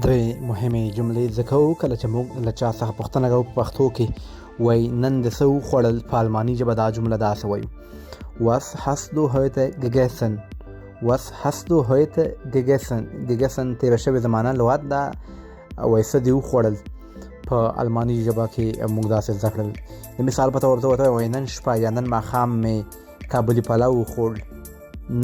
درې مهمې جملې زده کوو کله چې موږ له چا څخه پوښتنه کوو په پښتو کې وایي نن دې څه وخوړل. په الماني ژبه دا جمله داسې وایي: Was hast du heute gegessen? Was hast du heute gegessen? gegessen تېره شوې زمانه لغت ده. وایي څه دې وخوړل. په الماني ژبه کې موږ داسې زده کړل. د مثال په طور ورته وایي نن شپه یا نن ماښام مې کابلي پلو وخوړ.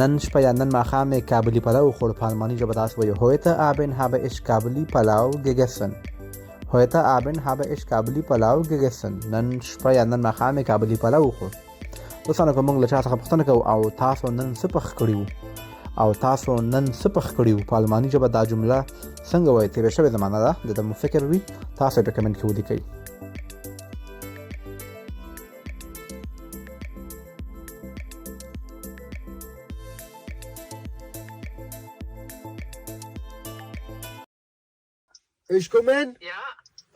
نن شپه یا نن ماښام مې کابلي پلو وخوړ. په الماني ژبه داسې وایي: Heute Abend habe ich Kabuli Palau gegessen. Heute Abend habe ich Kabuli Palau gegessen. نن شپه یا نن ماښام مې کابلي پلو وخوړ. دوستانو که موږ له چا څخه پوښتنه کوو او تاسو نن څه پخ کړي وو په الماني ژبه دا جمله څنګه وایي؟ تېره شوې زمانه ده. د مو فکر وي تاسو یې په کمنټ کې ولیکئ. Ich kommen, Ja,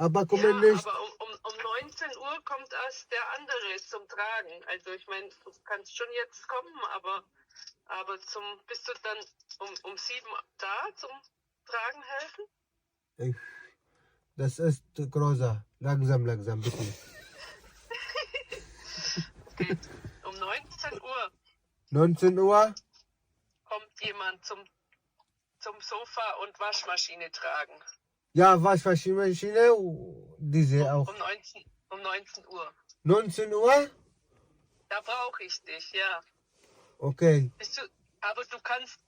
aber kommen nicht. aber um 19 Uhr kommt erst der andere zum Tragen. Also ich meine, du kannst schon jetzt kommen, aber bist du dann um 7 da zum Tragen helfen? Das ist größer. Langsam, bitte. Okay. Um 19 Uhr 19 Uhr? kommt jemand zum Sofa und Waschmaschine tragen. Ja, Waschmaschine, diese auch. Um 19 Uhr. 19 Uhr? Da brauche ich dich, ja. Okay. Aber du kannst,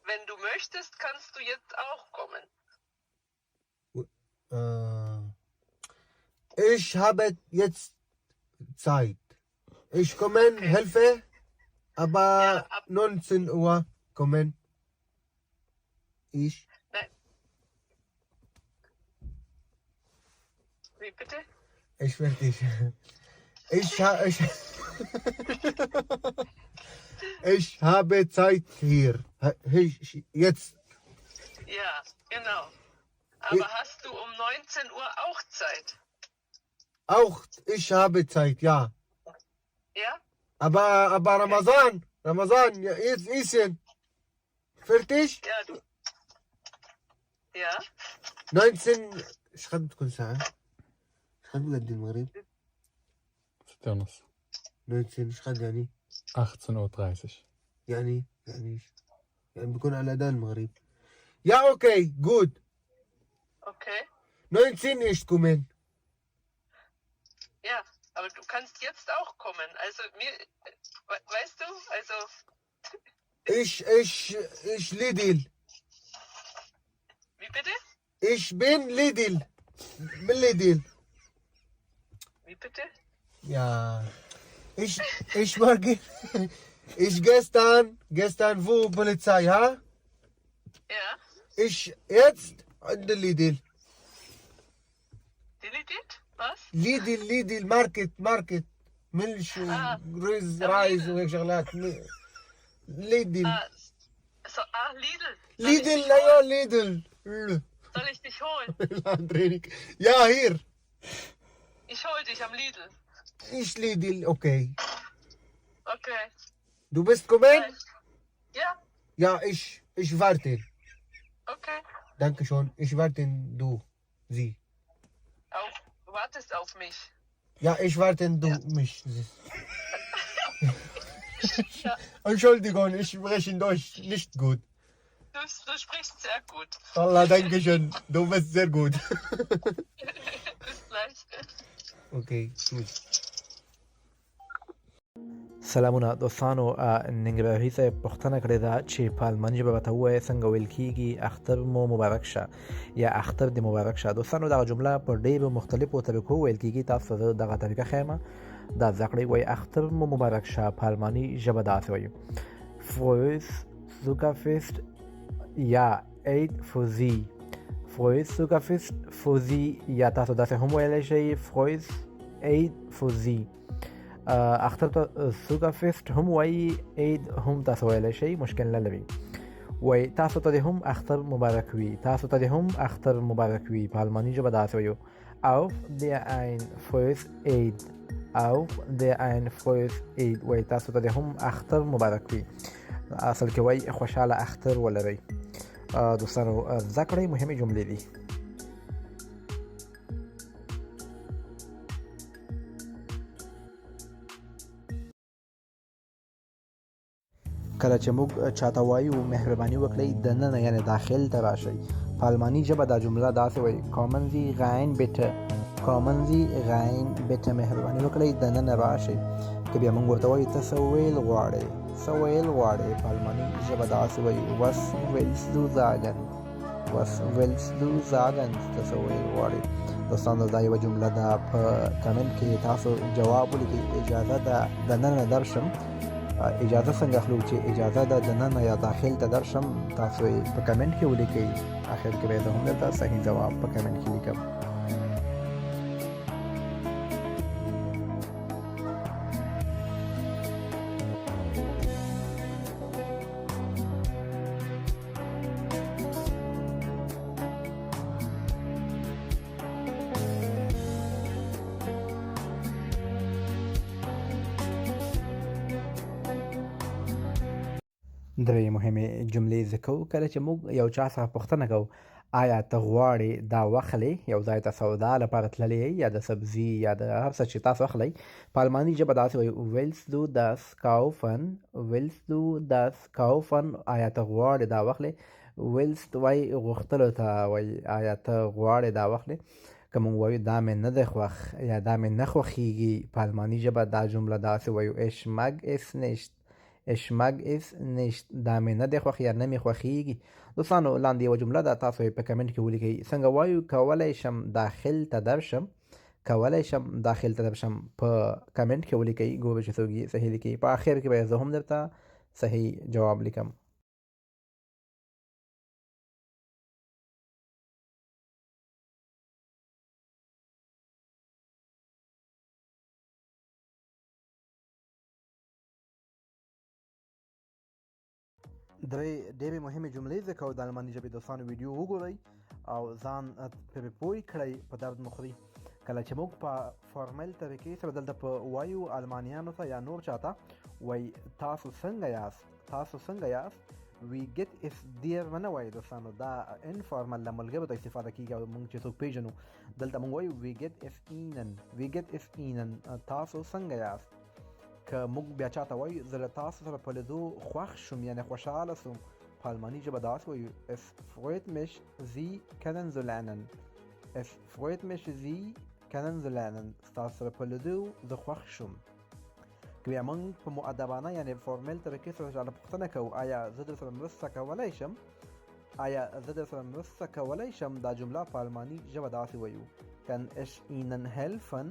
wenn du möchtest, kannst du jetzt auch kommen. Ich habe jetzt Zeit. Ich komme, helfe, aber Ja, 19 Uhr kommen. Ich. Wie bitte? Ich fertig. Ich habe Zeit hier. Jetzt. Ja, genau. Aber hast du um 19 Uhr auch Zeit? Auch ich habe Zeit, ja. Ja? Aber Ramazan, ja, jetzt essen. Fertig? Ja, du. Ja? 19 ايش خد تكون ساعة؟ ايش خد بقد المغرب؟ 6:30. 19 ايش خد يعني؟ 18:30. يعني بيكون على اذان المغرب. Ja, okay, gut. Okay. 19 ist kommen. Ja, aber du kannst jetzt auch kommen. Also weißt du, also Ich Lidl. wie bitte? Ich bin Lidl. Wie bitte? Ja. Ich war gestern wo Polizei, ha? Ja. Ich jetzt an der Lidl. Deleted? Was? Lidl Market. Milch Reis Lidl. وهيك شغلات. Lidl. Lidl. Lidl, ja, Lidl. Soll ich dich holen? Ja, hier. Ich hol dich am Lidl. Ich Lidl, okay. Okay. Du bist kommen? Ja, Ja, ich warte. okay. Danke schon. Ich warte, sie. Du wartest auf mich. Ja, ich warte, du mich. Ja. Entschuldigung, ich spreche Deutsch nicht gut. Du sprichst sehr gut. Allah, danke schön. Du bist sehr gut. Bis gleich. Okay, gut. سلامونه دوستانو. ننګرهاري صاحب پوښتنه کړې ده چې په الماني ژبه راته ووایه څنګه ویل کېږي اختر مو مبارک شه یا اختر دې مبارک شه. دوستانو دغه جمله په ډېرو مختلفو طریقو ویل کېږي. تاسو ته دغه طریقه ښیم دا زده کړئ. وایي اختر مو مبارک شه. په الماني ژبه داسې وایي: Frohes Zuckerfest, ja, Eid für Sie. Frohes Zuckerfest für Sie. یا تاسو داسې هم ویلی شئ: Frohes Eid für Sie. اختر ته سوګافیسټ هم وایي، عید هم تاسو ویلی شئ، مشکل نه لري. وایي تاسو ته دې هم اختر مبارک وي. په الماني ژبه داسې وایو: Auf dir ein frohes Eid. وایي تاسو ته دې هم اختر مبارک وي. اصل کې وایي خوشحاله اختر ولرئ. دوستانو زده کړئ مهمې جملې دي. کله چې موږ چاته وایو مهرباني وکړئ دننه یعنی داخل ته راشئ. په الماني ژبه دا جمله داسې وایي kommen Sie rein bitte. kommen Sie rein bitte مهرباني وکړئ دننه راشئ. که بیا موږ ورته وایو ته څه ویل غواړې څه ویل غواړې په الماني ژبه داسې وایي was willst du sagen. was willst du sagen ته څه ویل غواړې. دوستانو دا یوه جمله ده. په کمنټ کې تاسو جواب ولیکئ. اجازه ده دننه درشم. اجازه څنګه اخلو چې اجازه ده دننه یا داخل ته درشم تاسو یې په کمنټ کې ولیکئ. اخر کې به زه هم درته صحیح جواب په کمنټ کې لیکم. درې مهمې جملې زده کوو. کله چې موږ یو چا څخه پوښتنه کوو آیا ته غواړې دا واخلې یو ځای ته سودا لپاره تللی یې یا د سبزي یا د هر څه چې تاسو اخلئ په الماني ژبه داسې وایي willst du das kaufen. willst du das kaufen آیا ته غواړې دا واخلې. willst وایي غوښتلو ته وایي آیا ته غواړې دا واخلې. که موږ وایو دا مې نه دی خوښ یا دا مې نه خوښیږي په الماني ژبه دا جمله داسې وایو ich mag es nicht. ich mag es nicht دا مې نه دی خوښ یا نه مې خوښیږي. دوستانو لاندې یوه جمله ده تاسو یې په کمنټ کې ولیکئ. څنګه وایو کولی شم داخل ته درشم. کولی شم داخل ته درشم په کمنټ کې ولیکئ. ګوره چې څوک یې صحیح لیکي. په آخر کې به زه هم درته صحیح جواب لیکم. ډېرې مهمې جملې زده کوو د الماني ژبې. دوستانو ویډیو وګورئ او ځان پرې پوه کړئ په درد مو خوري. کله چې موږ په فارمل طریقې سره دلته په وایو المانیانو ته یا نور چاته وایي تاسو څنګه یاست تاسو څنګه یاست وی ګیټ اس ډیر ونه وایي. دوستانو دا انفارمل له ملګرو ته استفاده کیږي او موږ چې څوک پیژنو دلته موږ وایو وی ګیټ اس اینن وی ګیټ اس اینن تاسو څنګه یاست. که موږ بیا چاته وایو زه له تاسو سره په لیدو خوښ شوم یعنې خوشحاله شوم په الماني ژبه داسې وایو es freut mich Sie kennenzulernen. es freut mich Sie kennenzulernen ستاسو سره په لیدو زه خوښ شوم. که بیا موږ په مؤدبانه یعنې فارمل طریقې سره چاته پوښتنه کوو آیا زه در سره مرسته کولی شم آیا زه در سره مرسته کولی شم دا جمله په الماني ژبه داسې وایو kann ich Ihnen helfen.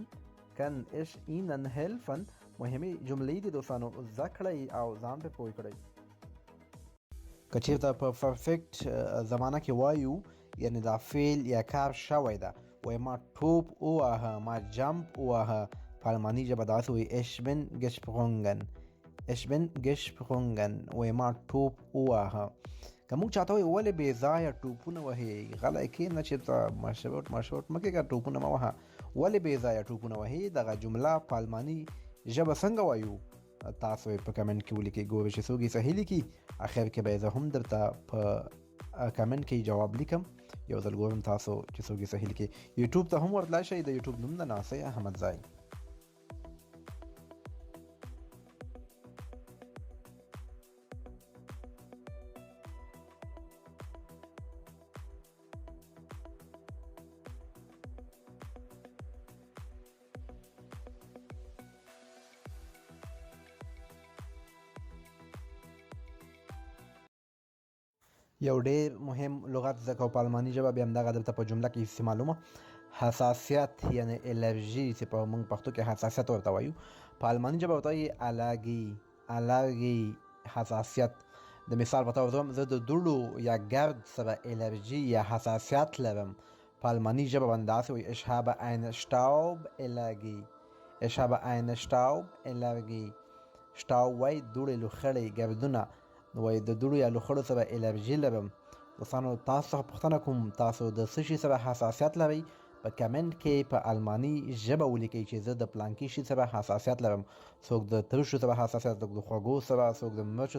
kann ich Ihnen helfen مهمې جملې دي دوستانو زده کړئ او ځان پرې پوه کړئ. که چېرته په پرفیکټ زمانه کې وایو یعنې دا فعل یا کار شوی ده وایي ما ټوپ وواهه ما جمپ وواهه په الماني ژبه داسې وایي ich bin gesprungen. ich bin gesprungen وایي ما ټوپ وواهه. که موږ چاته وایو ولې بې ځایه ټوپونه وهې غلی کښېنه چېرته مشروط مه کېږه ټوپونه مه وهه ولې بې ځایه ټوپونه وهې دغه جمله په الماني ژبه څنګه وایو تاسو یې په کمنټ کې ولیکئ. ګورئ چې څوک یې صحیح لیکي اخر کې به زه هم درته په کمنټ کې جواب لیکم. یو ځل ګورم تاسو چې څوک یې صحیح لیکي. یوټیوب ته هم ورتلای شئ. د یوټیوب نوم د ناصر احمدزی. یو ډېر مهم لغت زده کوو په الماني ژبه بیا همدغه دلته په جمله کې استعمالومه حساسیت یعنې الرژي چې په موږ پښتو کې حساسیت ورته وایو په الماني ژبه ورته وایي الرګي حساسیت. د مثال په طور زه د دوړو یا ګرد سره الرژي یا حساسیت لرم په الماني ژبه باندې داسې وایي ich habe eine Stauballergie. ich habe eine Stauballergie. Staub وایي دوړې لوخړې ګردونه وایي د دوړو یا لوخړو سره الرژي لرم. دوستانو تاسو څخه پوښتنه کوم تاسو د څه شي سره حساسیت لرئ په کمنټ کې په الماني ژبه ولیکئ چې زه د پلانکي شي سره حساسیت لرم. څوک د ترشو سره حساسیت څوک د خوږو سره څوک د مرچو